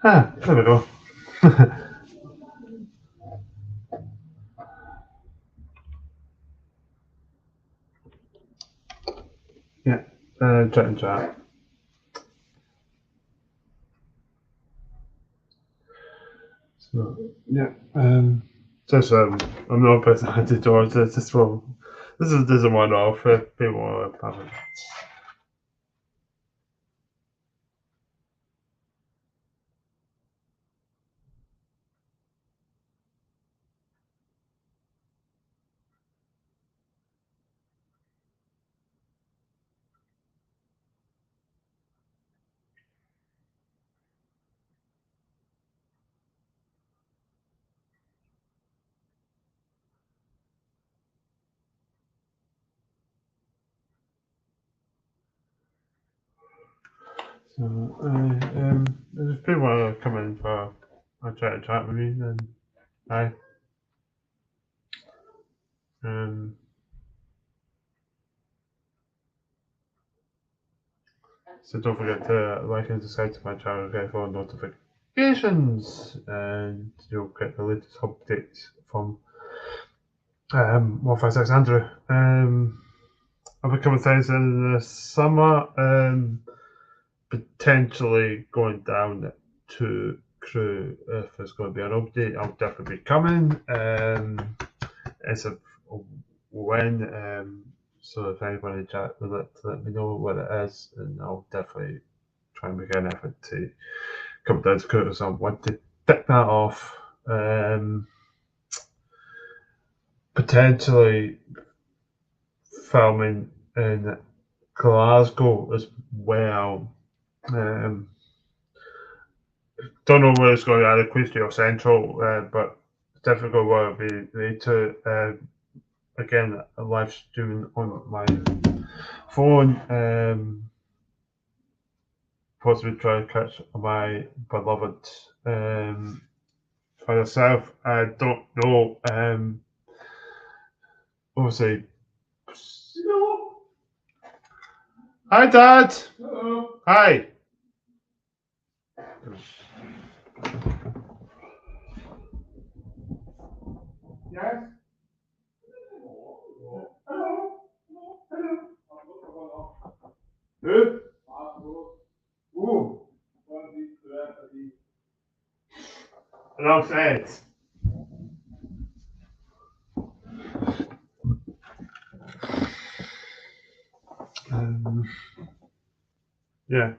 Ah, there we go. Yeah, chat and chat. So, yeah, just I'm not personality towards it. Just well, this is a one-off. People want to have it. So, if people want to come in for a chat with me, then hi. Um, so don't forget to like and subscribe to my channel, get all notifications, and you'll get the latest updates from 156 Andrew. I'll be coming down in the summer, potentially going down to Crew if there's going to be an update. I'll definitely be coming. It's a when. So if anybody in chat would like to let me know what it is, and I'll definitely try and make an effort to come down to Crew. So I want to tick that off. Potentially filming in Glasgow as well. Um, don't know where it's going, either Queensbury or Central, but definitely going to be later. Again, a live streaming on my phone. Possibly try to catch my beloved for yourself. I don't know. Obviously, hi, Dad. Hello. Hi. Yes. Hello. Hello. Who? Ooh. Enough said. Um, yeah.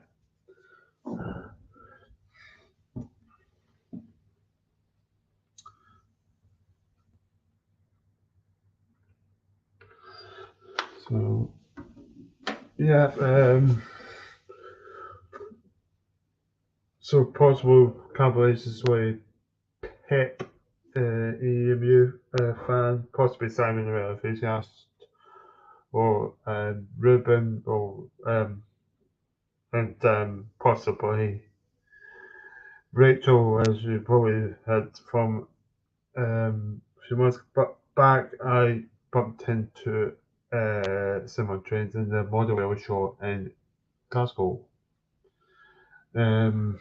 So yeah. So possible collaborations with Pep, EMU fan, possibly Simon the enthusiast, or Ruben, or and possibly Rachel, as you probably heard from a few months back. I bumped into Simon Trains in the Motherwell show in Glasgow. Um,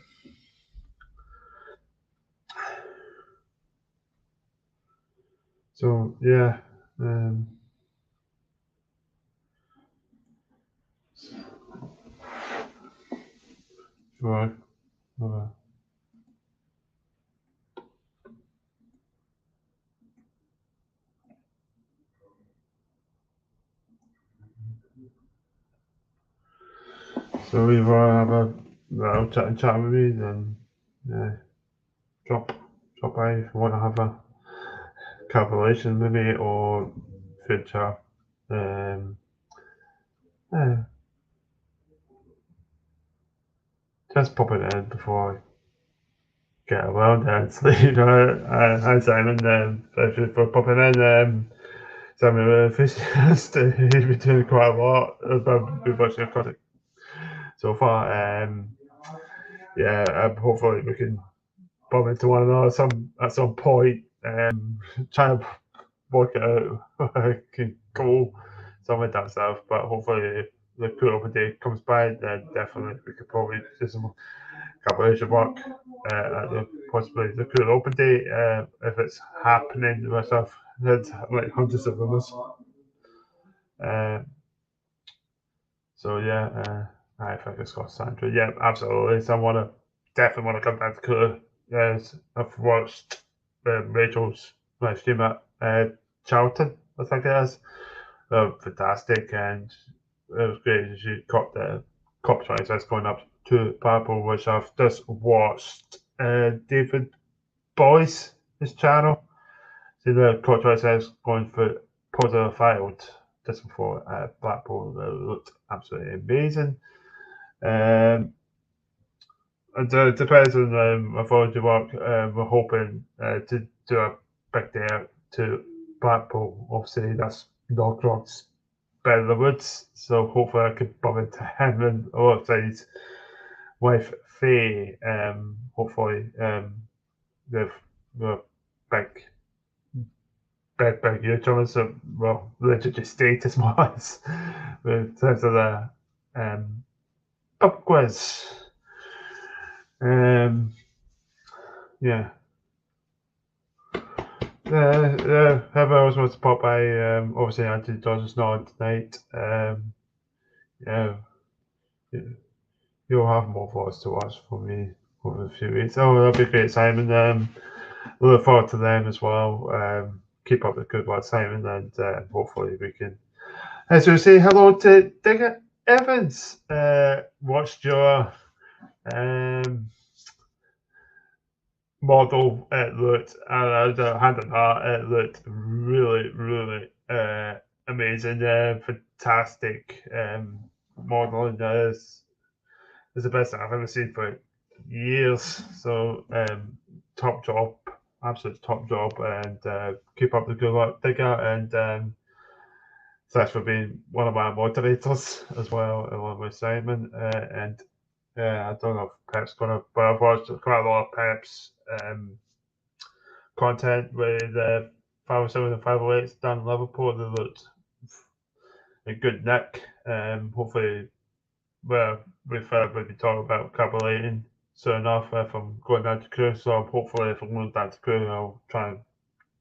so yeah. Right. So if I have a chat with me, then yeah, drop drop by if you want to have a collaboration with me or future. Um, yeah, just pop it in before I get a well done sleep. Hi Simon, thank you for popping in. Simon Fish he's been doing quite a lot. I've been watching your content so far. Yeah, hopefully we can bump into one another at some point. Try and work it out. I can go some of that stuff, but hopefully if the cool open day comes by, then definitely we could probably do some cancellation work at the possibly the Cool Open Day if it's happening, which I've had like hundreds of rumours. So yeah, I think it's got Sandra. Yeah, absolutely. So I definitely want to come down to Cooler. Yes, I've watched Rachel's live stream at Charlton, I think it is. Fantastic, and it was great. She got the Cop 26 going up to Purple, which I've just watched David Boyce, his channel. See the Cop 26 going for Positive Field just before Blackpool. It looked absolutely amazing. It depends on my voluntary work. We're hoping to do a big day out to Blackpool. Obviously, that's Northrock's better than Woods, so hopefully I could bump into him and alongside his wife Faye. Hopefully, they're big, big YouTubers, so well, literally status wise, in terms of the pub quiz. Yeah. Whoever else wants to pop by, obviously Anthony Dawson's not on tonight. Yeah, you'll have more vlogs to watch from me over a few weeks. Oh, that'll be great, Simon. Look forward to them as well. Keep up the good work, Simon, and hopefully we can. So say hello to Digger Evans. Watched your model. It looked, and hand on heart, it looked really, really amazing. Fantastic modeling. Is the best I've ever seen for years. So top job, absolute top job, and keep up the good work, Digger, and thanks for being one of my moderators as well, along with Simon. And I don't know if Pep's gonna, but I've watched quite a lot of Pep's content with 507 and 508s down in Liverpool. They looked a good nick. Hopefully, well, we'll be talking about carbureting soon enough if I'm going down to Crewe. So hopefully, if I'm going down to Crewe, I'll try and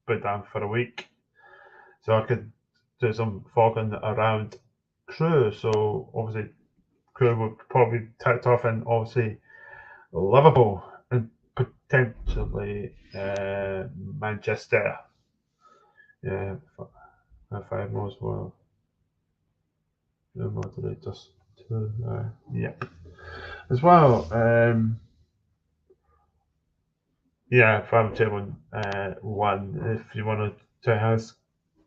put down for a week so I could do some fogging around Crewe. So obviously, Crewe would probably ticked off in obviously Liverpool and potentially Manchester. Yeah, if I know as well. The moderators too. Yeah, as well. Yeah, Farm Table one. If you want to check his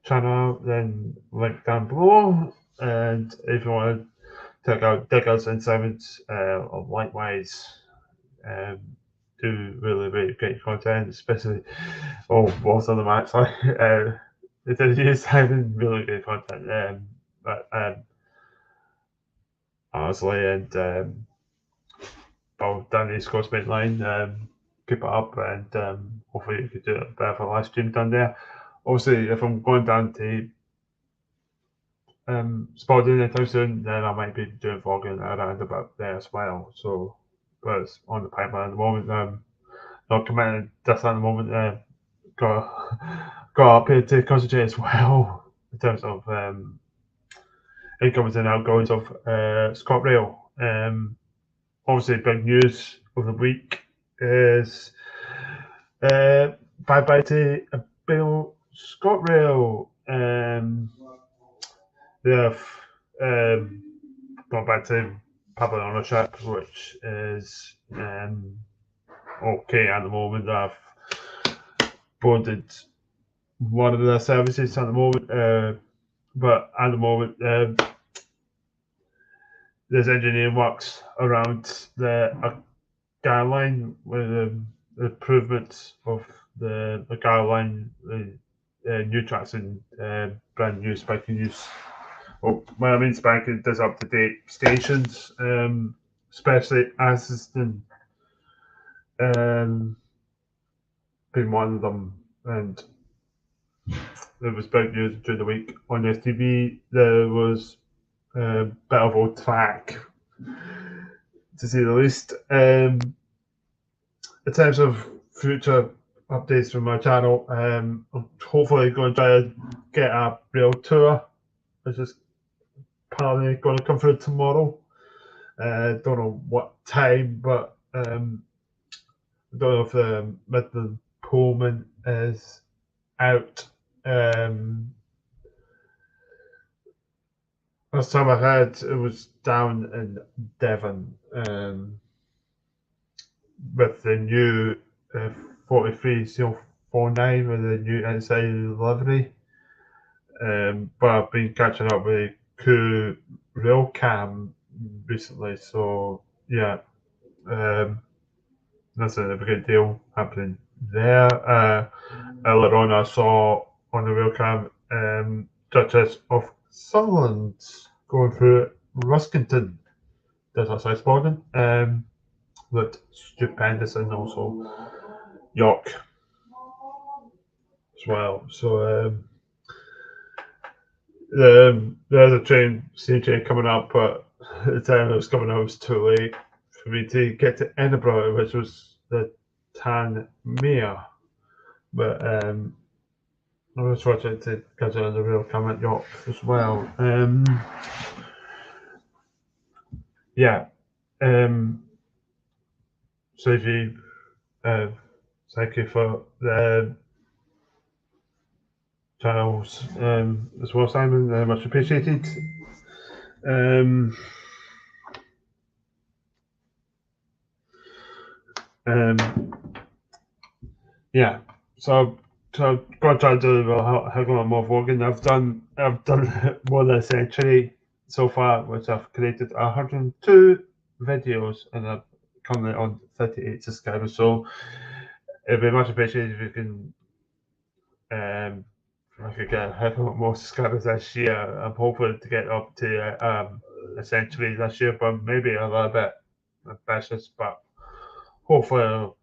channel out, then link down below. And if you want to check out Diggers and Simon's, likewise, do really, really great content, especially both of them actually. They did use Simon really great content. But honestly, and down the East Coast main line, keep it up, and hopefully you could do a bit of a live stream down there. Obviously, if I'm going down to Spalding anytime soon, then I might be doing vlogging around about there as well. So, but it's on the pipeline at the moment. Not committing just at the moment. Got up here to concentrate as well in terms of incomings and outgoings of ScotRail. Obviously, big news of the week is bye bye to Bill ScotRail. They've gone back to public ownership, which is okay at the moment. I've boarded one of their services at the moment, but at the moment there's engineering works around the Gare line with the improvements of the Gare line, the new tracks and brand new spanking use. Well, when I mean spanking, there's up to date stations, especially Aston being one of them. And there was big news during the week on STV. There was a bit of old track, to say the least. in terms of future updates from my channel, I'm hopefully going to try to get a real tour, which is apparently going to come through tomorrow. Don't know what time, but I don't know if the Midland Pullman is out. Last time I heard, it was down in Devon with the new 43 with the new inside livery. But I've been catching up with Coup Rail Cam recently, so yeah, that's a big deal happening there. Earlier on, I saw on the Rail Cam Duchess of Sutherland going through Ruskington. There's a South Borden. Looked stupendous, and also York as well. So there's a train, steam train coming up, but the time it was coming out was too late for me to get to Edinburgh, which was the Tanmere. But I was fortunate to catch it on the Rail Cam at York as well. Yeah. So if you thank you for the channels as well, Simon. Much appreciated. Um, yeah. So I've got to try to do Hagel more Morgan. I've done more than a century so far, which I've created 102 videos, and I've currently on 38 subscribers. So it'd be much appreciated if you can I could get a heck of a lot more subscribers this year. I'm hoping to get up to a century this year, but maybe a little bit ambitious. But hopefully,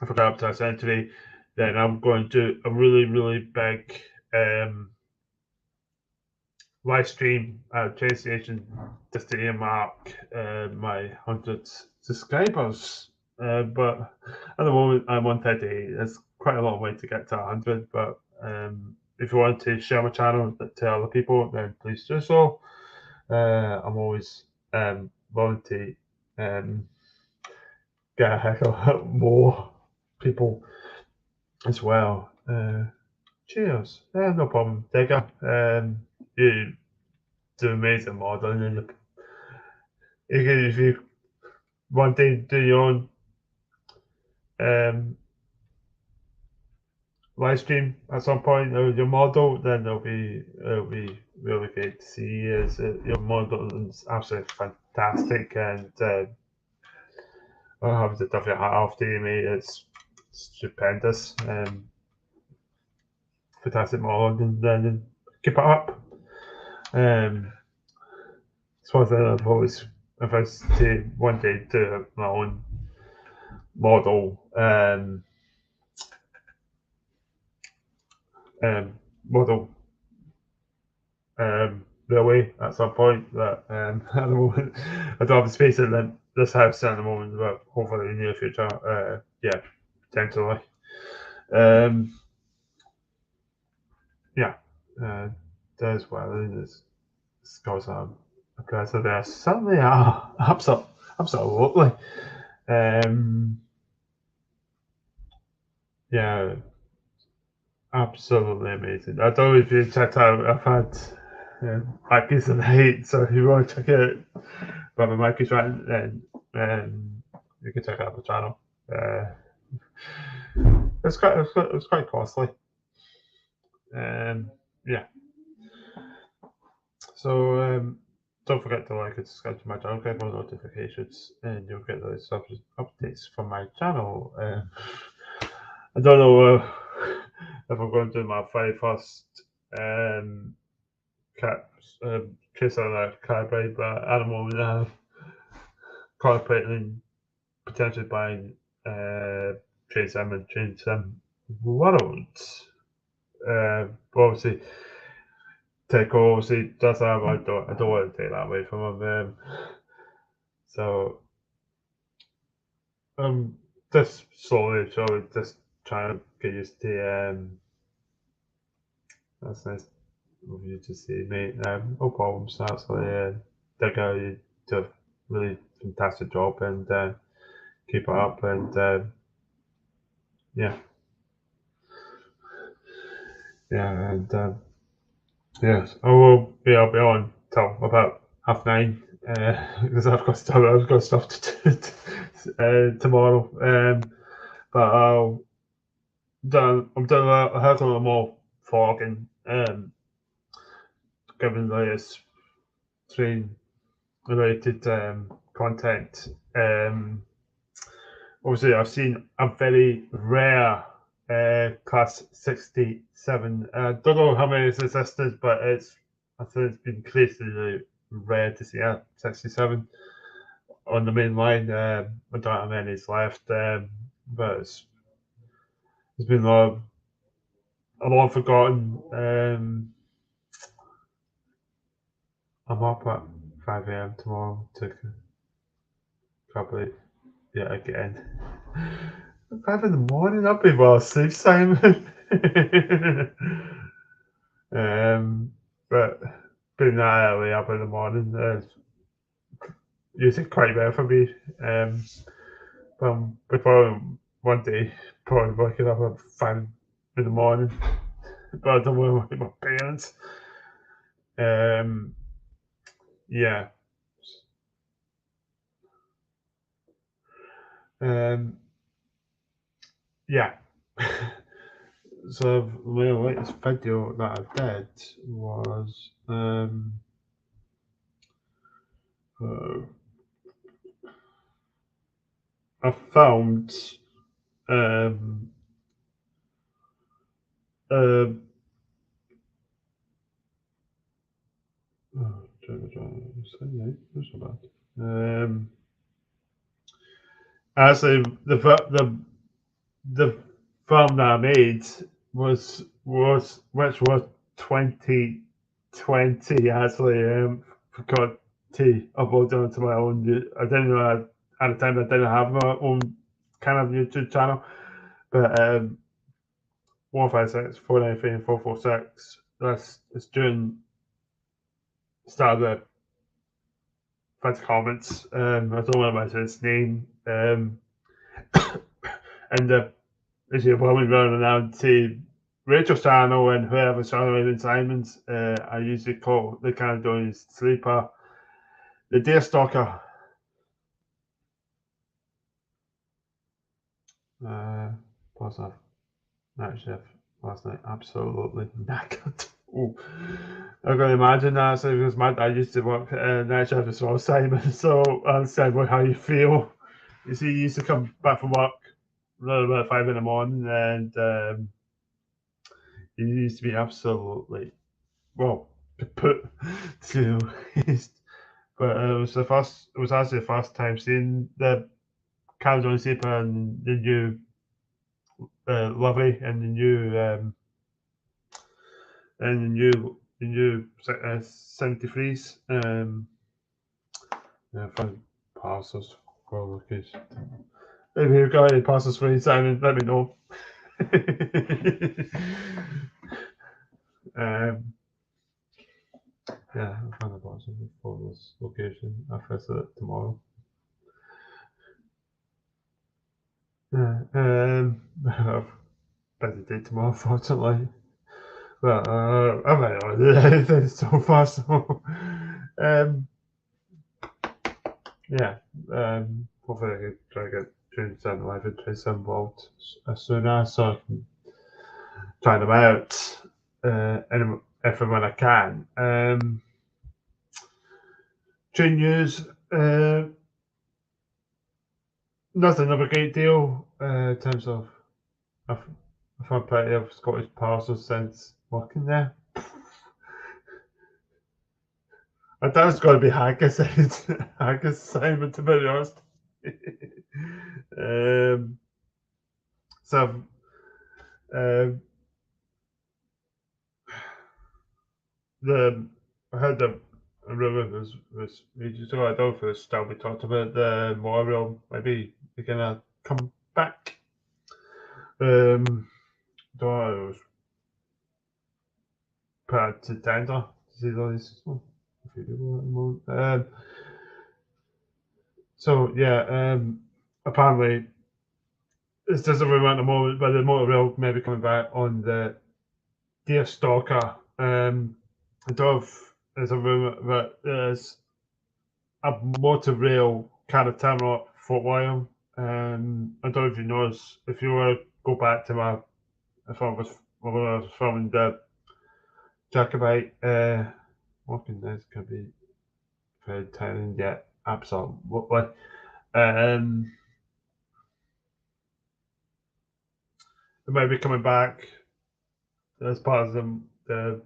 if I get up to a century, then I'm going to do a really, really big live stream at a train station just to earmark my 100 subscribers. But at the moment, I'm on 38. It's quite a long way to get to 100, but if you want to share my channel to other people, then please do so. I'm always willing to get a heck of a lot more people as well. Cheers. No problem, Digger. You do amazing modeling, and if you want to do your own live stream at some point with your model, then it'll be really great to see you. Your model is absolutely fantastic, and I'll have to tip your hat off to you, mate. It's stupendous. Fantastic model, and keep it up. It's one thing I've always, if I say one day do my own model, model railway at some point. But at the moment, I don't have the space in this house at the moment, but hopefully in the near future, yeah, potentially. Yeah, there's weather. This goes on. Okay, so they certainly are absolutely. Yeah, absolutely amazing. I don't know if you checked out. I've had Mackey's and hate, so if you want to check it out, but my Mackey's right, then you can check out the channel. It's quite costly. Yeah. So don't forget to like and subscribe to my channel, get more notifications, and you'll get those updates from my channel. I don't know if I'm going to do my very first case on a car ride, but at the moment I'm contemplating potentially buying Train Sim and Train Sim World. But obviously, Teco obviously does have. I don't want to take that away from him. So just slowly, just trying to get used to. That's nice of you to see, mate. No problems. Absolutely, Digger, you do a really fantastic job, and keep it up. And yeah, yeah, and yes, I will be. I'll be on till about 9:30 because I've got stuff to do tomorrow. But I'm doing a heck of a lot more vlogging, giving the latest train related content. Obviously, I've seen a very rare class 67. I don't know how many this is, but I think it's been crazily rare to see a 67 on the main line. I don't know how many is left, but it's been a long forgotten. I'm up at 5 a.m. tomorrow to probably yet again. 5 in the morning, I'll be well asleep, Simon. um, but being that early up in the morning is usually quite well for me. But before one day, probably waking up at 5 in the morning, but I don't want to wake my parents. Um, yeah. Um, yeah. So the latest video that I did was uh, I filmed um, uh, oh, that's not bad. Actually, the film that I made was which was 2020. Actually, forgot to upload it onto my own. I didn't know at the time I didn't have my own kind of YouTube channel, but 156 493 and 446. That's during the start of the first comments. I don't want to mention his name. And as you're probably running around to Rachel's channel and whoever's channel in Simon's, I usually call the kind of doing sleeper, the deer stalker. Plus I've night shift last night, absolutely knackered. Oh, I can imagine that. So because my dad used to work night shift as well, Simon. So I understand how you feel. You see, you used to come back from work around about 5 in the morning, and you used to be absolutely well put to waste. But it was actually the first time seeing the Caledonian Sleeper and the new Lovely and the new 73s. Yeah, fun parcels for location. If you've got any parcels for me, Simon, let me know. Yeah, I'll find a parcel for this location. I'll visit it tomorrow. Yeah, busy day tomorrow, unfortunately. But I might not do anything so far. So, yeah, hopefully I can try to get June 7 Live and Trace involved as soon as so I can try them out and if and when I can. June news, nothing of a great deal in terms of I've had plenty of Scottish parcels since working there. I thought it was going to be Haggis, Haggis Simon, to be honest. So, the I heard the rumour was ages ago. I don't know if it's still be talked about the memorial. Maybe they're gonna come back. Those put to tender to see those. So yeah, apparently it's just a rumor at the moment, but the motor rail may be coming back on the Deer Stalker. I don't know if there's a rumor that there's a motor rail kind of terminal at Fort William. I don't know if you notice, if you were to go back to if I was when I was filming the Jacobite, walking this could be very telling yet absolutely. It might be coming back as part of the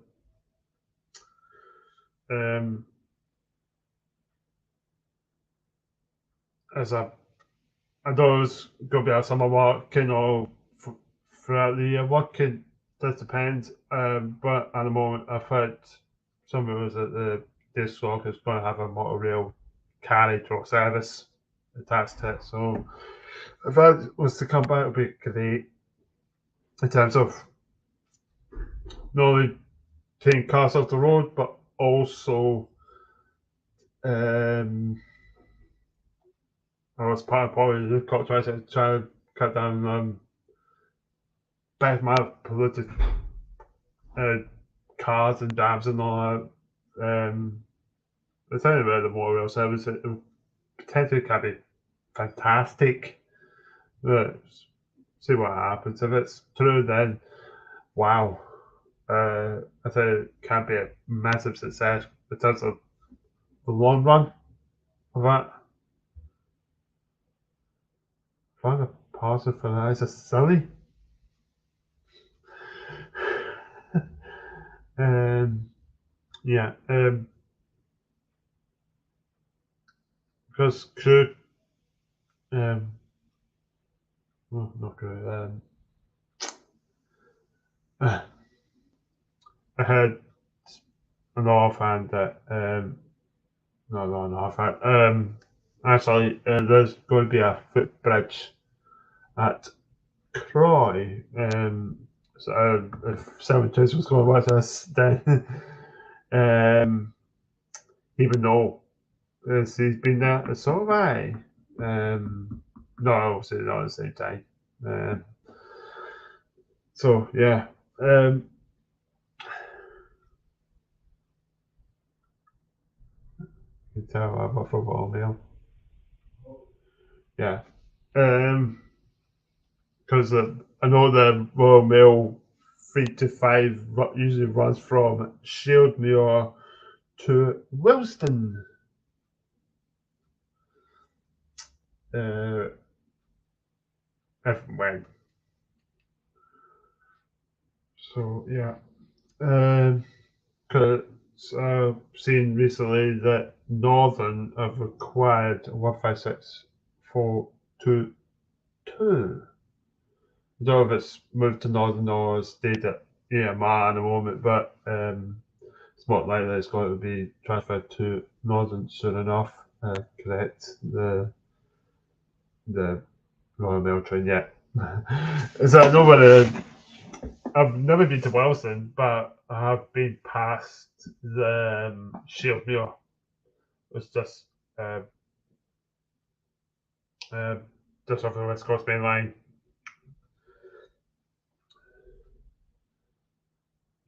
as a I know it's going to be a summer working or throughout the year working. Does depend. But at the moment, I've heard some rumours that the disc lock is going to have a motor rail carriage or service attached to it. So if that was to come back, it would be great in terms of not only taking cars off the road, but also I was part of probably the cut try to cut down bad my polluted uh, cars and dams and all that. The thing about the motor rail service, it potentially can be fantastic. Let's see what happens. If it's true, then wow. I think it can be a massive success in terms of the long run of that. Find a positive for that. It's just silly. um, yeah. Because crew, well, not crew. I heard an offhand that no, no, offhand. Actually, there's going to be a footbridge at Croy. So if Simon Chase was going to watch us, then even though he's been there, so have I. No, obviously not at the same time. So yeah. You can tell I'm a football meal. Yeah. Because I know the Royal Mail 3 to 5 usually runs from Shieldmuir to Wilston. Uh, if when. So yeah. Because I've seen recently that Northern have required 156.422. I don't know if it's moved to Northern or stayed at EMR at the moment, but it's not likely it's going to be transferred to Northern soon enough. Correct the Royal Mail train yet. So I know where I've never been to Wellston, but I have been past the Shieldmuir. It's uh, uh, just off the West Coast Main Line.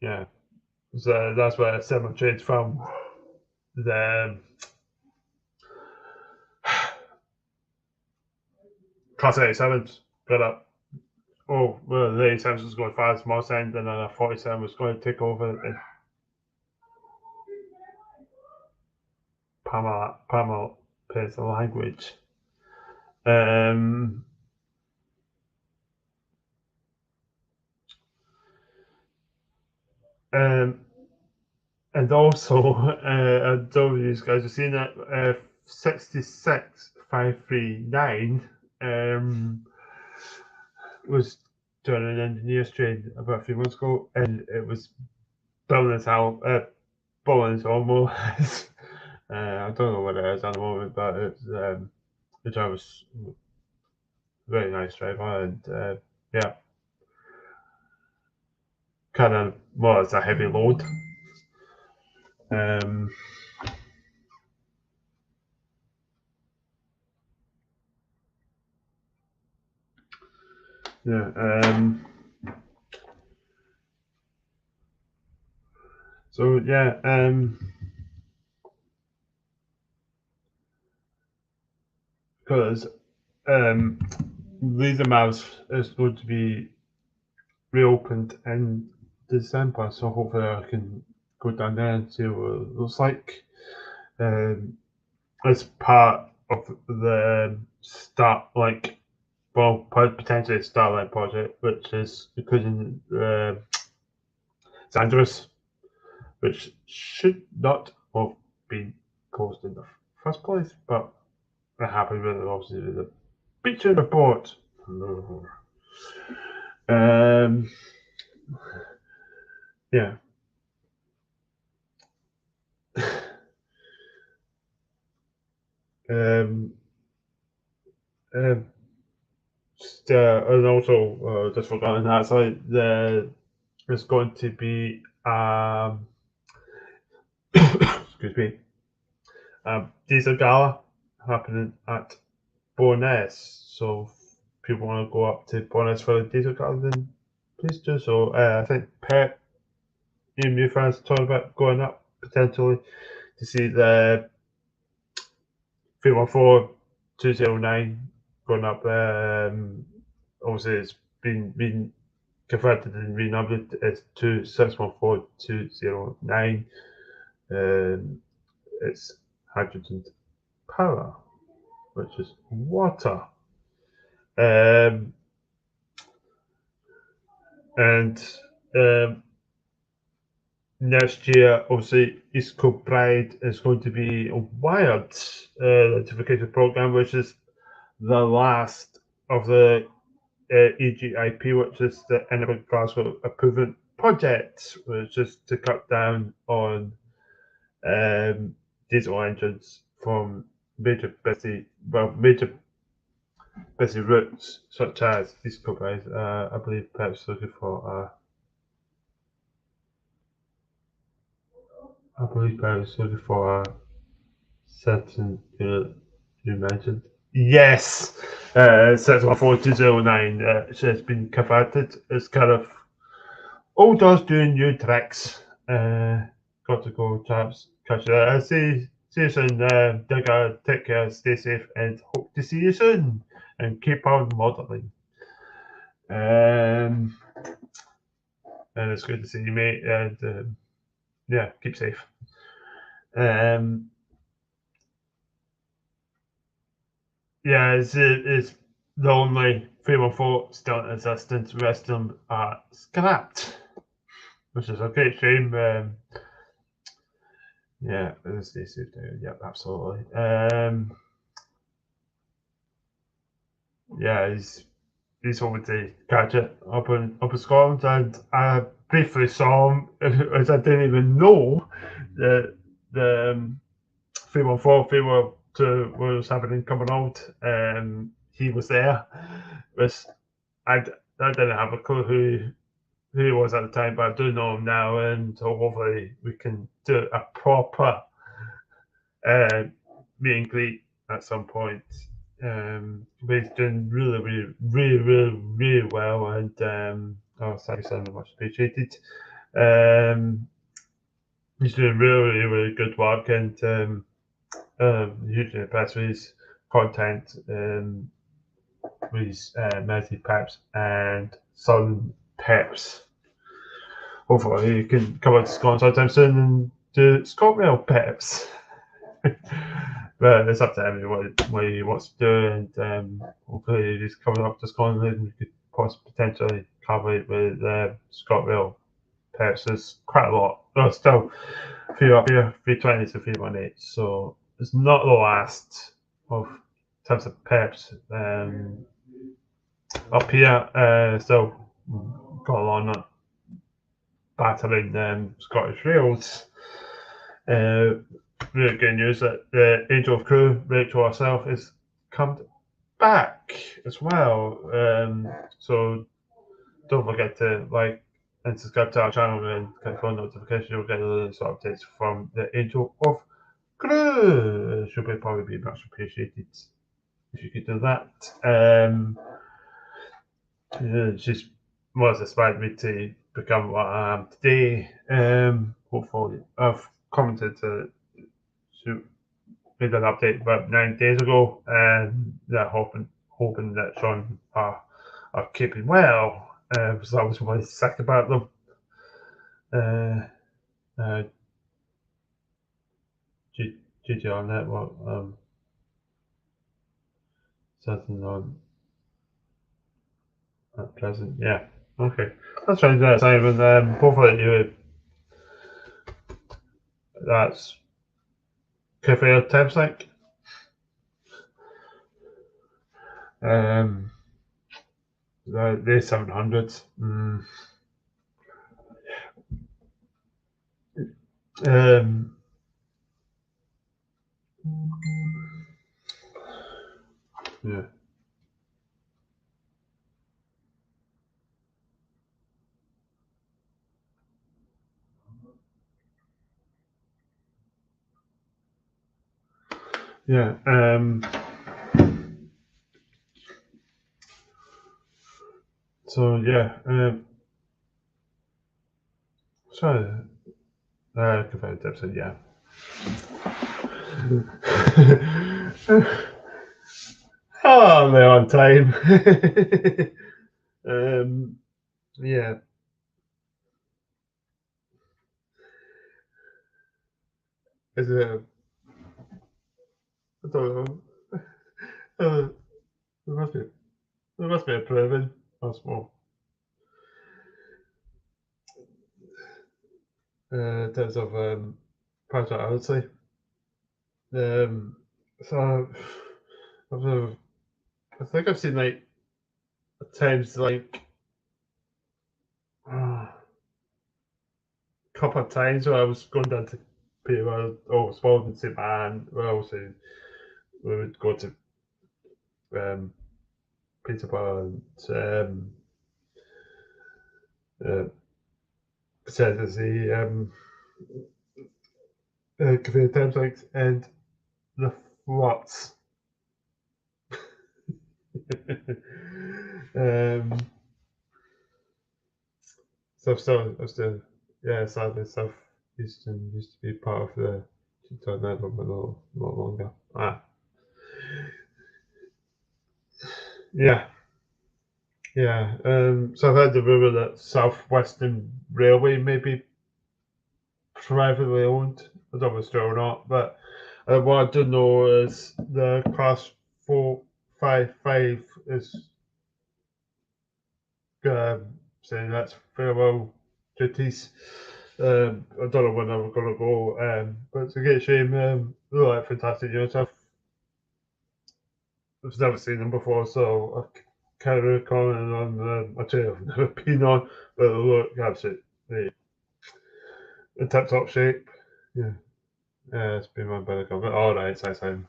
Yeah, so that's where Seven trains from. The Class 87s got up. Oh, well, the 87 was going fast, most end, and then a 47 was going to take over and Pamela plays the language. Um, um, and also, I don't know if you guys have seen that 66539 was doing an engineer's train about a few months ago, and it was building its out, building its own more. I don't know what it is at the moment, but it's the job was very nice driver, and yeah, kind of well, it's a heavy load. Um, yeah. So yeah. Because Laser Mouse is going to be reopened in December, so hopefully I can go down there and see what it looks like. As part of the start, like, well, potentially Starlight project, which is including Xandros, which should not have been closed in the first place, but it happened with obviously with the feature report. Um, yeah. um, um, and also, just forgotten that, sorry, there's going to be, excuse me, Diesel Gala happening at Bowness. So if people want to go up to Bowness for the Diesel Gala, then please do so. I think Pep, you and your friends talking about going up potentially to see the 314-209 going up there. Obviously, it's been converted and renumbered as to 614-209. It's hydrogen power, which is water. Um, and next year, obviously, East Coast Pride is going to be a wired electrification program, which is the last of the EGIP, which is the Edinburgh Glasgow Improvement Project, which is to cut down on diesel engines from major busy routes such as East Coast Pride. I believe perhaps looking for I believe I was looking for a certain you mentioned. Yes, section 4209 has been converted. It's kind of old us doing new tricks. Got to go, chaps. Catch you there. See you soon. Digger, take care, stay safe, and hope to see you soon. And keep on modelling. And it's good to see you, mate. And yeah, keep safe. Um, Yeah, it's the only 314 still in existence. The rest of them are scrapped, which is a great shame. Yeah, stay safe there. Yep, absolutely. Yeah, he's hoping to catch it up in Scotland, and I briefly saw him, as I didn't even know that the 314, 312 was happening coming out. He was there. Was I, I didn't have a clue who he was at the time, but I do know him now, and so hopefully we can do a proper uh, meet and greet at some point. But he's doing really well, and oh, thank you so much, appreciated. Um, he's doing really good work, and hugely impressed with his content, with his Messi Peps and Southern Peps. Hopefully, he can come out to Scotland sometime soon and do ScotRail Peps. But it's up to him what he wants to do, and hopefully he's coming up to Scotland and we could potentially collaborate with ScotRail Peps. There's quite a lot. Well, still a few up here, 320s and 318. So it's not the last of types of Peps up here. Still got a lot on battling Scottish Rails. Really good news that the Angel of Crew, Rachel herself, is come back as well. So don't forget to like and subscribe to our channel and click on notifications. You'll get the latest updates from the Angel of Crew. It should probably be much appreciated if you could do that. She's was inspired me to become what I am today. Hopefully, I've commented to made an update about 9 days ago, and that hoping that Sean are keeping well. Because I was really sick about them. Uh, GG on that one. Something on at present. Yeah. Okay. That's fine. That's Simon. Hopefully that's cafe tips like. Um, the 700s. Um, yeah. Yeah. So yeah. Sorry. Cafe tips. Yeah. Oh, they're on time. Yeah. Is it? I don't know. There must be. There must be a proven. That's more. In terms of partiality. So I've, I think I've seen like times like a couple of times where I was going down to Peter or Spalding St. Man. Well, obviously we would go to um, Peterborough and uh, pretend as the career times like and the flats. um, so I'm still, yeah, sadly, South Eastern used to be part of the tornado, but not longer. Yeah, yeah. So I've heard the rumor that South Western Railway may be privately owned. I don't know if it's true or not, but what I do know is the class 455 is saying that's farewell duties. I don't know when I'm going to go, but it's a great shame. They look like fantastic units. I've never seen them before, so I can't really comment on a trail I've never been on, but they look absolutely in tip top shape. Yeah, it's been run by the government. All right, so I'm.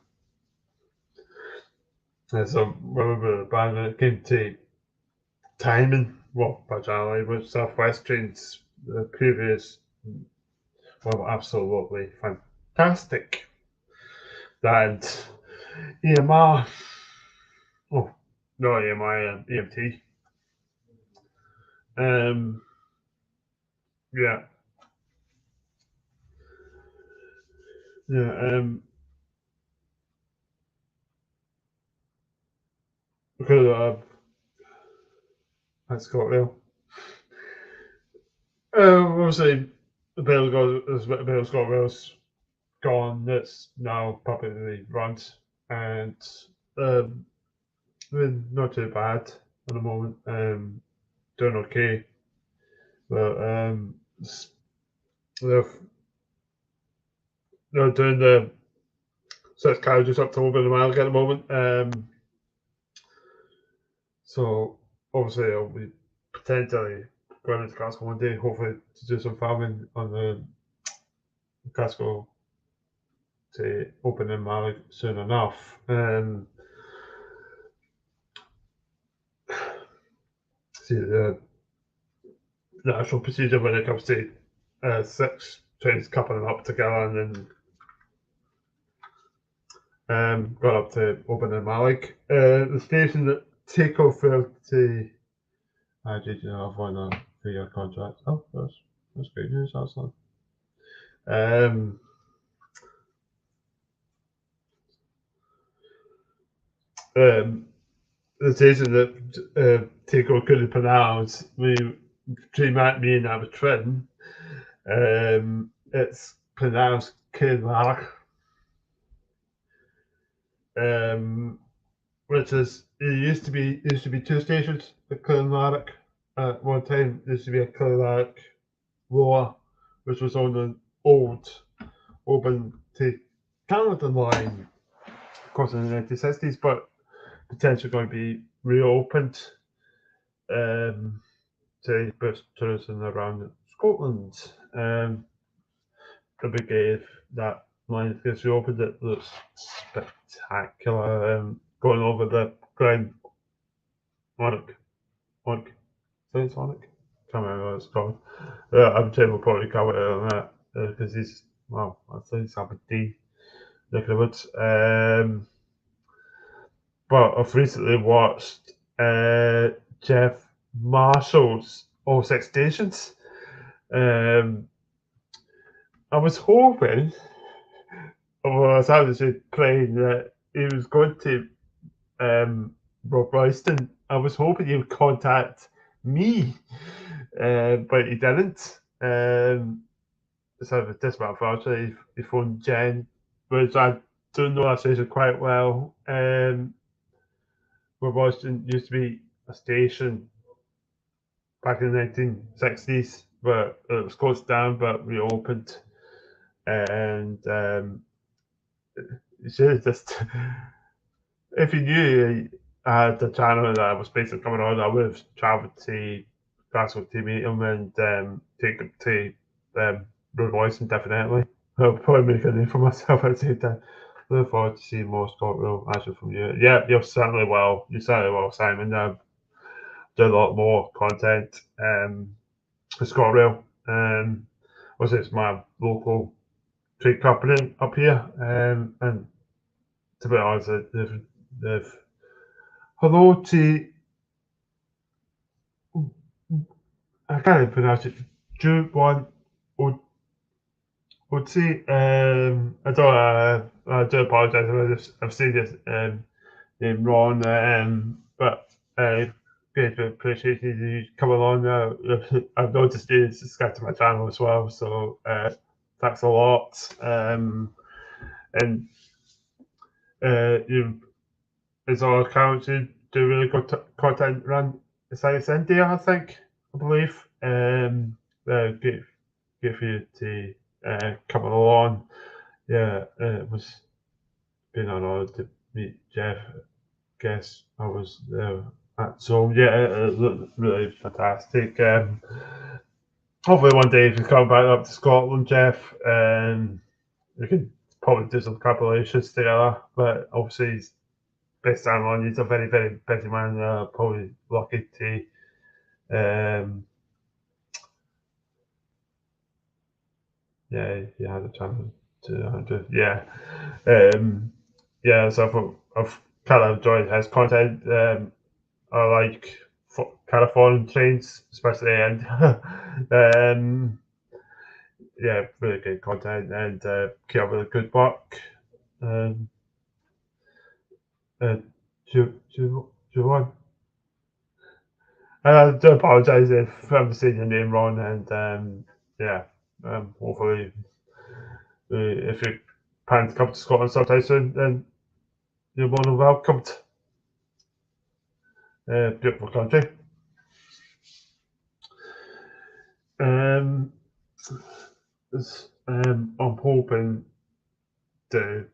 So I remember the band when it came to timing. Well, partially with Southwest trains, the previous well, absolutely fantastic. And EMR, oh, no EMI, EMT. Um, yeah, yeah. Because at ScotRail. Obviously, the Bill ScotRail's gone. It's now publicly run, and um, not too bad at the moment. Doing okay, but they're, they're doing the six carriages up to over the mile at the moment. So obviously I'll be potentially going into Glasgow one day, hopefully to do some farming on the Glasgow to open in Malik soon enough. see the actual procedure when it comes to 6 trains coupling up together and then got up to Oban and Malik. The station that take off to did you have one on 3-year contract? Oh, that's great news, actually. The station that Tico couldn't pronounce, between me and our twin, it's pronounced Kinlark, which is it used to be 2 stations at Kinlark. At one time, there used to be a Kinlark Lower, which was on an old Oban to Canada line, of course, in the 1960s, but potentially going to be reopened to boost tourism around Scotland. The big if that line gets reopened, it looks spectacular. Going over the Grand Monarch. Can't remember what it's called. I'm sure we'll probably cover it on that because he's, well, I think he's Aberdeen, neck of the woods. But I've recently watched Jeff Marshall's All 6 Stations. I was hoping, or I was actually playing that he was going to Rob Royston. I was hoping he would contact me, but he didn't. So this month, actually, he phoned Jen, which I don't know that station quite well. Rob Royston used to be a station back in the 1960s, but it was closed down but reopened. And you should have just, if you knew I had the channel that I was basically coming on, I would have travelled to Glasgow to meet him and take him to Road Voicing, definitely. I'll probably make a name for myself at the same time. Look forward to seeing more ScotRail action from you. Yeah, you're certainly well. You're certainly well, Simon. Do a lot more content for ScotRail. Also, it's my local trade company up here, and to be honest, they've hello to I can't even pronounce it. Ju1 Otzi. I do apologise if I've said this name wrong. But great appreciate you coming on. I've noticed you subscribe to my channel as well, so thanks a lot. And you, as our account, you do really good content around South India, I believe. Good for you to come along. Yeah, it was been an honour to meet Jeff. Guess I was there at Zoom. Yeah, it looked really fantastic. Hopefully one day if you come back up to Scotland, Jeff, we can probably do some compilations together. But obviously, he's best time on. He's a very, very busy man. Probably lucky to yeah, he had a chance to so I've kind of enjoyed his content. I like kind of foreign trains, especially and yeah, really good content and keep up with the good work. Juwan. I do apologise if I'm saying your name wrong, and yeah, hopefully if you plan to come to Scotland sometime soon, then you're more than welcomed. Beautiful country. I'm hoping to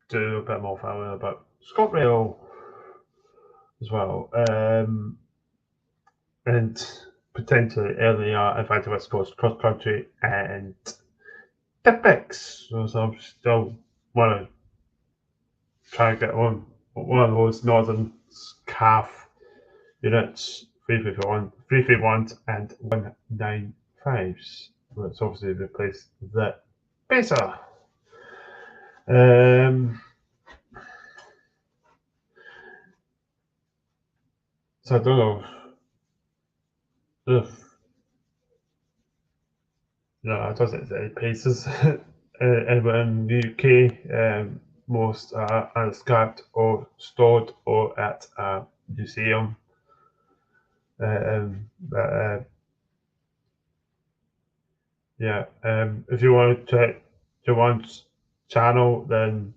do a bit more following about ScotRail as well, and potentially earlier if I do West Coast cross country and Typics. So I'm still want to try and get one of those northern calf units 331 and 195s. Let's obviously replace the peso. So I don't know if no, I don't think there's any pesos anywhere in the UK. Most are scrapped or stored or at a museum. Yeah, if you want to check Jawan's channel, then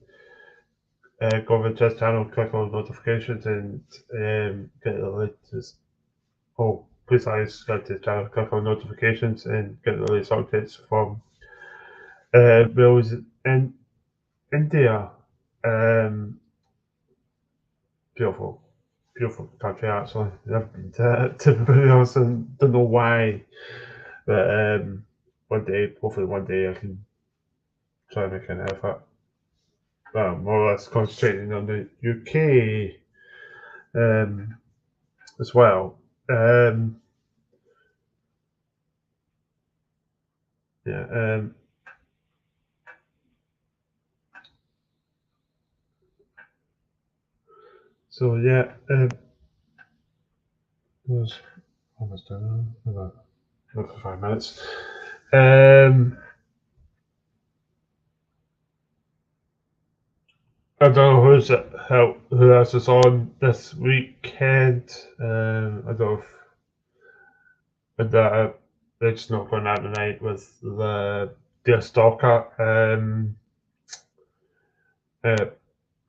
go over to his channel, click on notifications, and get the latest. Oh, please subscribe to his channel, click on notifications, and get the latest updates from Wales in India. Beautiful, beautiful country actually. I've been to Wales and don't know why, but one day, hopefully one day I can try and make an effort. More or less concentrating on the UK as well. Yeah. So yeah, was almost done. About for 5 minutes. I don't know who else is on this weekend. I don't know if with that it's not going out tonight with the Deer Stalker.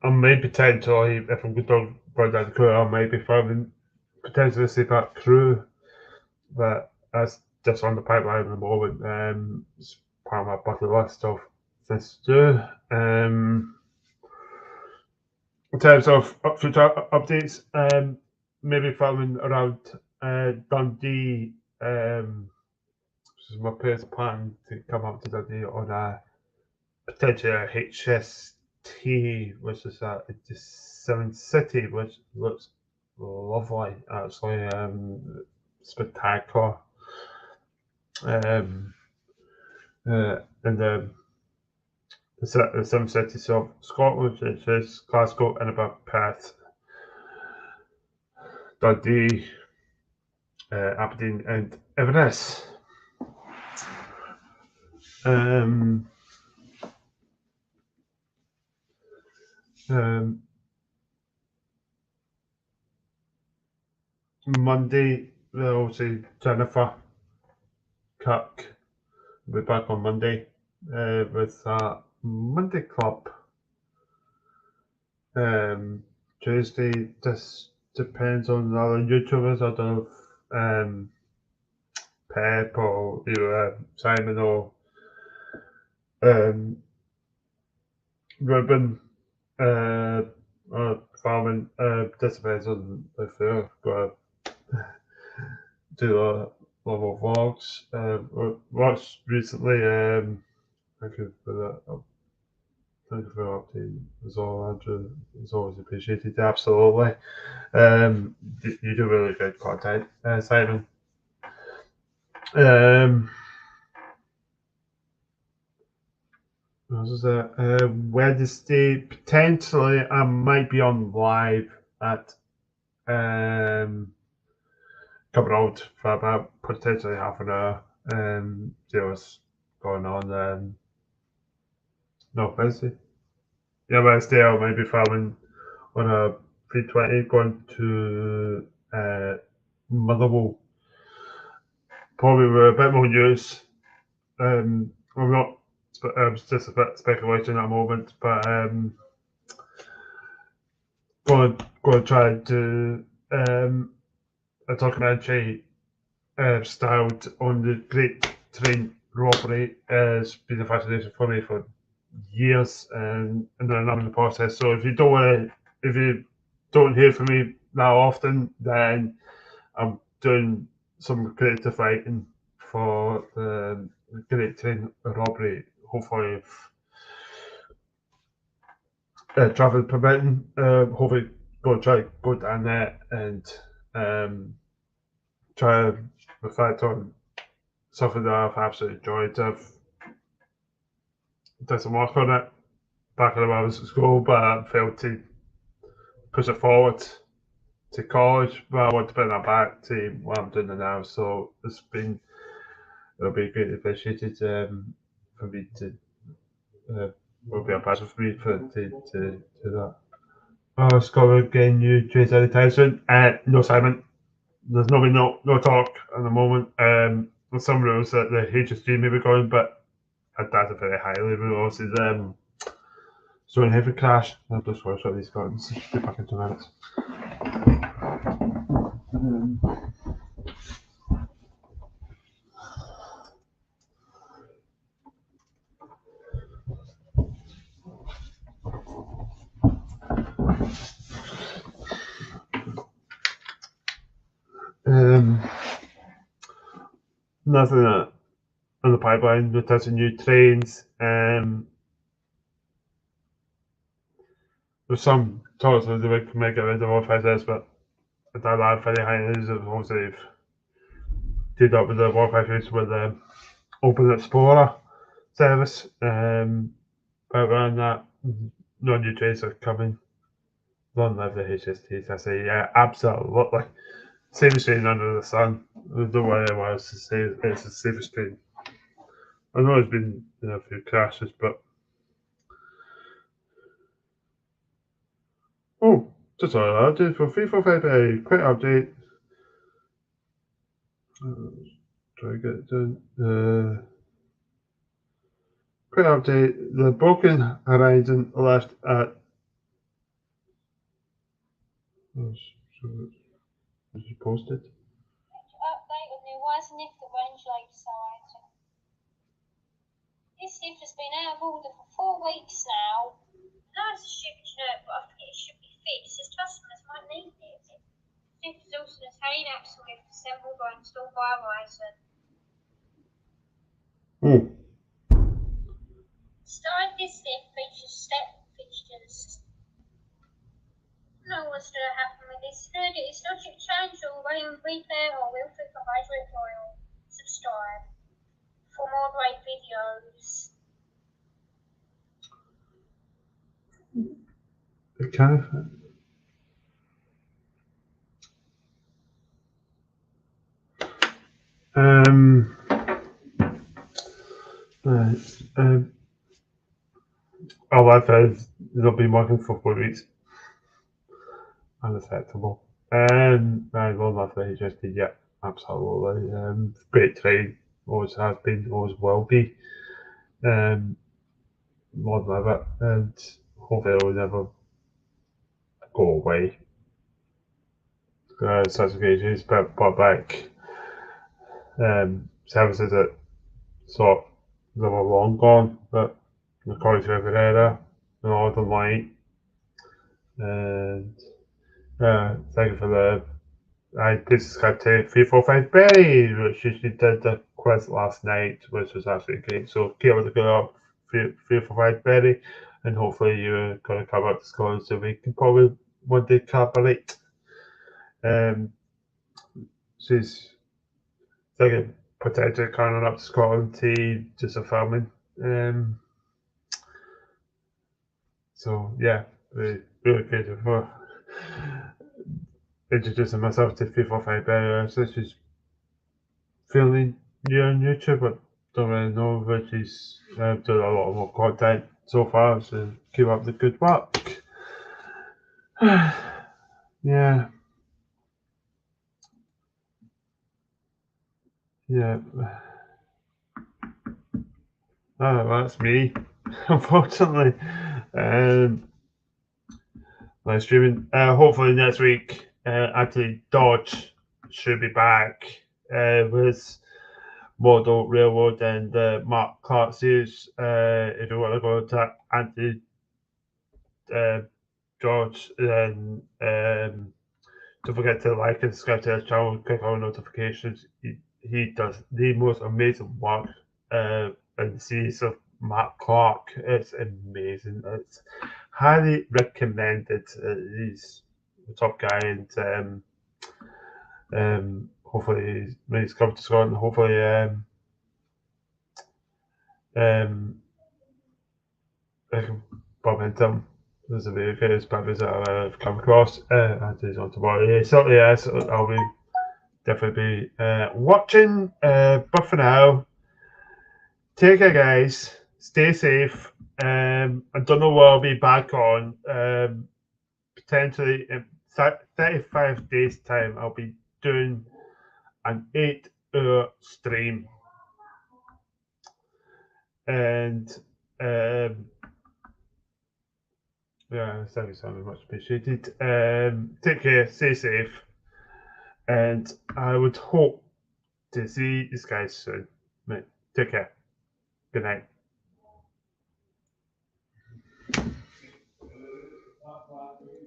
I may potentially, if I'm going down the crew, I might be filming potentially see that crew, but that's just on the pipeline at the moment. It's part of my bucket list of things to do. In terms of future updates, maybe filming around Dundee. This is my first plan to come up to Dundee on a potentially a HST, which is a Seven City, which looks lovely actually, spectacular. And the Seven Cities of Scotland, which is Glasgow, Edinburgh, Perth, Dundee, Aberdeen, and Inverness. Monday, obviously Jennifer Kirk will be back on Monday with Monday Club. Tuesday, this depends on the other YouTubers. I don't know if Pep or Simon or Ruben or Farman. This depends on if they're going to do a lot more vlogs. Watched recently. Thank you for that. Thank you for the update. As all, Andrew. It's always appreciated. Absolutely. You do really good content, Simon. What was that? Wednesday, potentially, I might be on live at Cumbernauld for about potentially half an hour. See what's going on. No, Wednesday. Yeah, Wednesday I might be filming on a 320 going to Motherwell. Probably with a bit more news. I'm not. It's just a bit speculation at the moment, but going to try and do a documentary styled on the Great Train Robbery. Has been a fascination for me for years, and then I'm in the process. So if you don't hear from me that often, then I'm doing some creative writing for the Great Train Robbery. Hopefully, if travel permitting, hopefully go down there and try to reflect on something that I've absolutely enjoyed. I've done some work on it back when I was at school, but I failed to push it forward to college. But I want to bring that back to what I'm doing now. So it'll be greatly appreciated for me to will be a pleasure for me to do that. Oh, Scotland getting new trades anytime soon? No, Simon. There's no talk at the moment. There's some rules that the HSG may be going, but I doubt it very highly. Rules is Stone Heavy Crash. I'll just watch what these got and be back in 2 minutes. Nothing on the pipeline. No touching new trains. There's some talks that they might get rid of all this, but I doubt that very highly. Obviously, they've teamed up with the Warfighters with the Open Explorer service. But around that, no new trains are coming. Long live the HSTs. I say, yeah, absolutely. Safest train under the sun. There's no way otherwise to say it's the safest train. I know there's been a few crashes, but just all I'll do for 345 a quick update. Try to get it done. Quick update. The Broken Horizon left at. Is it posted? Update of new Weisenif, the range laser item. This ship has been out of order for 4 weeks now. I know it's a stupid shirt, but I think it should be fixed as customers might need it. Ship is also a Terry Absolute assembled or installed by Horizon. Starting this ship features step fixtures. No what's going to happen with this. It's not a change or repair or will fit for hydrate oil. Subscribe for more great videos. Kind of. All I've said they'll be working for 4 weeks. Unacceptable. I will love the HST, yeah, absolutely. Great train, always has been, always will be. Lord love it, and hopefully it will never go away. Such occasions, but back services that thought they were long gone, but according to Herrera, the Northern Light, and thank you for the. I just got to 345 Berry, which she did the quiz last night, which was absolutely great. So keep up the good up 345 Berry, and hopefully you're going to come up to Scotland so we can probably one day collaborate. She's thinking potentially coming up to Scotland to do some filming. So yeah, really grateful for introducing myself to 345 Berry. So she's fairly new on YouTube, but don't really know, but she's done a lot more content so far, so keep up the good work. Yeah. Oh, well, that's me, unfortunately. Live streaming. Hopefully next week, actually Dodge should be back with Model Railroad and Mark Clark series. If you want to go to Anthony George, then don't forget to like and subscribe to his channel, click on notifications. He does the most amazing work in the series of Mark Clark. It's amazing. It's highly recommended. He's the top guy, and hopefully when he's come to Scotland, hopefully I can bump into him. There's a very famous purpose that I've come across. And he's on tomorrow. Yeah, certainly yes. I'll be definitely be watching. But for now, take care, guys. Stay safe. I don't know what I'll be back on. Potentially in 35 days' time, I'll be doing an 8-hour stream. And yeah, thank you so much, appreciated. Take care, stay safe, and I would hope to see you guys soon. Right, take care. Good night.